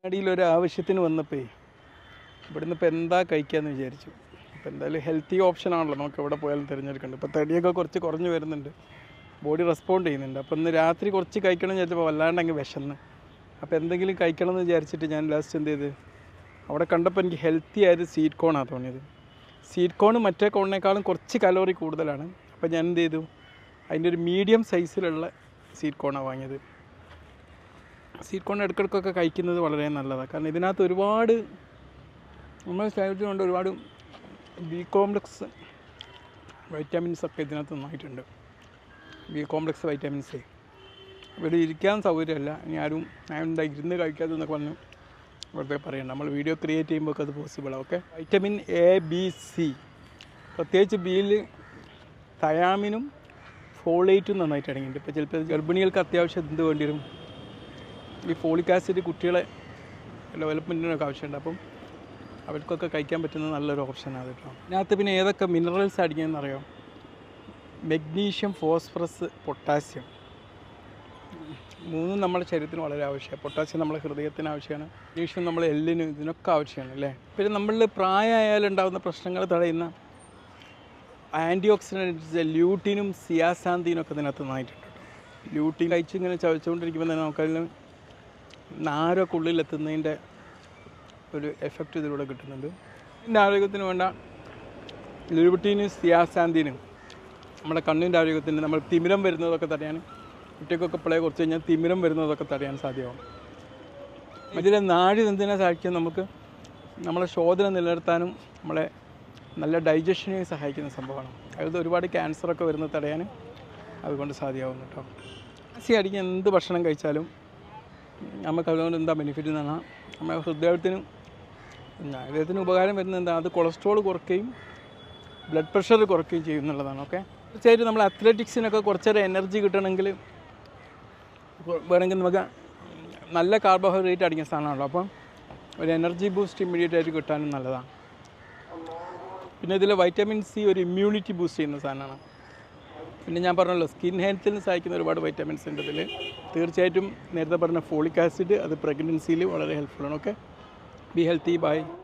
അടിയിലൊരു ആവശ്യത്തിന് വന്നപ്പോൾ ഇവിടുന്ന് ഇപ്പോൾ എന്താ കഴിക്കാമെന്ന് വിചാരിച്ചു. അപ്പോൾ എന്തായാലും ഹെൽത്തി ഓപ്ഷനാണല്ലോ നമുക്ക് എവിടെ പോയാലും തിരഞ്ഞെടുക്കേണ്ടത്. ഇപ്പോൾ തടിയൊക്കെ കുറച്ച് കുറഞ്ഞ് വരുന്നുണ്ട്, ബോഡി റെസ്പോണ്ട് ചെയ്യുന്നുണ്ട്. അപ്പോൾ ഇന്ന് രാത്രി കുറച്ച് കഴിക്കണം എന്ന് വിചാരിച്ചപ്പോൾ വല്ലാണ്ട് അങ്ങ് വിശന്ന്. അപ്പോൾ എന്തെങ്കിലും കഴിക്കണം എന്ന് വിചാരിച്ചിട്ട് ഞാൻ ലാസ്റ്റ് എന്ത് ചെയ്ത്, അവിടെ കണ്ടപ്പോൾ എനിക്ക് ഹെൽത്തി ആയത് സ്വീറ്റ് കോണാണ് തോന്നിയത്. സ്വീറ്റ് കോൺ മറ്റേ കോണിനേക്കാളും കുറച്ച് കലോറി കൂടുതലാണ്. അപ്പോൾ ഞാൻ എന്ത് ചെയ്തു, അതിൻ്റെ ഒരു മീഡിയം സൈസിലുള്ള സ്വീറ്റ് കോണാണ് വാങ്ങിയത്. സ്വീറ്റ് കോൺ ഇടയ്ക്കിടയ്ക്കൊക്കെ കഴിക്കുന്നത് വളരെ നല്ലതാണ്. കാരണം ഇതിനകത്ത് ഒരുപാട് നമ്മുടെ ശരീരത്തിൽ കൊണ്ട് ഒരുപാട് ബി കോംപ്ലക്സ് വൈറ്റാമിൻസൊക്കെ ഇതിനകത്ത് നന്നായിട്ടുണ്ട്. ബി കോംപ്ലക്സ് വൈറ്റാമിൻസ് ഇവിടെ ഇരിക്കാൻ സൗകര്യമല്ല. ഇനി ആരും ഞാൻ ഇരുന്ന് കഴിക്കാത്തതെന്നൊക്കെ പറഞ്ഞു വെറുതെ പറയണം. നമ്മൾ വീഡിയോ ക്രിയേറ്റ് ചെയ്യുമ്പോൾ അത് പോസിബിളാണ്. Okay, vitamin A, B, C, പ്രത്യേകിച്ച് ബിയിൽ തയാമിനും ഫോളേറ്റും നന്നായിട്ട് അടങ്ങിയിട്ടുണ്ട്. ഇപ്പോൾ ചിലപ്പോൾ ഗർഭിണികൾക്ക് അത്യാവശ്യം എന്ത് വേണ്ടി വരും, ഈ ഫോളിക് ആസിഡ് കുട്ടികളെ ഡെവലപ്മെൻറ്റിനൊക്കെ ആവശ്യമുണ്ട്. അപ്പം അവർക്കൊക്കെ കഴിക്കാൻ പറ്റുന്ന നല്ലൊരു ഓപ്ഷനാണ് കേട്ടോ. ഇതിനകത്ത് പിന്നെ ഏതൊക്കെ മിനറൽസ് അടങ്ങിയെന്നറിയാം. മെഗ്നീഷ്യം, ഫോസ്ഫറസ്, പൊട്ടാസ്യം, മൂന്നും നമ്മുടെ ശരീരത്തിന് വളരെ ആവശ്യമാണ്. പൊട്ടാസ്യം നമ്മുടെ ഹൃദയത്തിന് ആവശ്യമാണ്, മെഗ്നീഷ്യം നമ്മളെ എല്ലിനും ഇതിനൊക്കെ ആവശ്യമാണ് അല്ലേ. പിന്നെ നമ്മളിൽ പ്രായമായാലും ഉണ്ടാകുന്ന പ്രശ്നങ്ങൾ തടയുന്ന ആൻറ്റി ഓക്സിഡൻറ്റ്സ് ല്യൂട്ടീനും സിയാസാന്തീനും ഒക്കെ ഇതിനകത്ത് നന്നായിട്ടുണ്ട്. ല്യൂട്ടീൻ കഴിച്ചിങ്ങനെ ചവച്ചുകൊണ്ടിരിക്കുമ്പോൾ തന്നെ നമുക്കതിന് നാരൊക്കെ ഉള്ളിലെത്തുന്നതിൻ്റെ ഒരു എഫക്റ്റ് ഇതിലൂടെ കിട്ടുന്നുണ്ട്. ഇതിൻ്റെ ആരോഗ്യത്തിന് വേണ്ട ല്യൂട്ടീനും സിയാസാന്തീനും നമ്മുടെ കണ്ണിൻ്റെ ആരോഗ്യത്തിന്, നമ്മൾ തിമിരം വരുന്നതൊക്കെ തടയാൻ, കുട്ടികൾക്കൊക്കെ പിള്ളേ കുറച്ച് കഴിഞ്ഞാൽ തിമിരം വരുന്നതൊക്കെ തടയാൻ സാധ്യമാകും. ഇതിലെ നാഡി എന്തിനാ സഹായിക്കും, നമുക്ക് നമ്മളെ ശോധന നിലനിർത്താനും നമ്മളെ നല്ല ഡൈജഷനെയും സഹായിക്കുന്ന സംഭവമാണ്. അതായത് ഒരുപാട് ക്യാൻസറൊക്കെ വരുന്നത് തടയാൻ അതുകൊണ്ട് സാധ്യമാകും കേട്ടോ. അടിക്കാൻ എന്ത് ഭക്ഷണം കഴിച്ചാലും നമുക്ക് അതുകൊണ്ട് എന്താ ബെനിഫിറ്റ് എന്ന് പറഞ്ഞാൽ നമ്മുടെ ഹൃദയത്തിന് ഉപകാരം വരുന്നത് എന്താ, അത് കൊളസ്ട്രോൾ കുറയ്ക്കുകയും ബ്ലഡ് പ്രഷർ കുറയ്ക്കുകയും ചെയ്യും എന്നുള്ളതാണ്. ഓക്കെ, തീർച്ചയായിട്ടും നമ്മൾ അത്ലറ്റിക്സിനൊക്കെ കുറച്ചേരം എനർജി കിട്ടണമെങ്കിൽ വേണമെങ്കിൽ നമുക്ക് നല്ല കാർബോഹൈഡ്രേറ്റ് അടങ്ങിയ സാധനമാണല്ലോ. അപ്പം ഒരു എനർജി ബൂസ്റ്റ് ഇമ്മീഡിയറ്റ് ആയിട്ട് കിട്ടാനും നല്ലതാണ്. പിന്നെ ഇതിൽ വൈറ്റമിൻ സി ഒരു ഇമ്മ്യൂണിറ്റി ബൂസ്റ്റ് ചെയ്യുന്ന സാധനമാണ്. പിന്നെ ഞാൻ പറഞ്ഞല്ലോ സ്കിൻ ഹെൽത്തിന് സഹായിക്കുന്ന ഒരുപാട് വൈറ്റമിൻസ് ഉണ്ട് ഇതിൽ. തീർച്ചയായിട്ടും നേരത്തെ പറഞ്ഞ ഫോളിക് ആസിഡ് അത് പ്രഗ്നൻസിയിൽ വളരെ ഹെൽപ്ഫുള്ളാണ്. Okay, be healthy, by.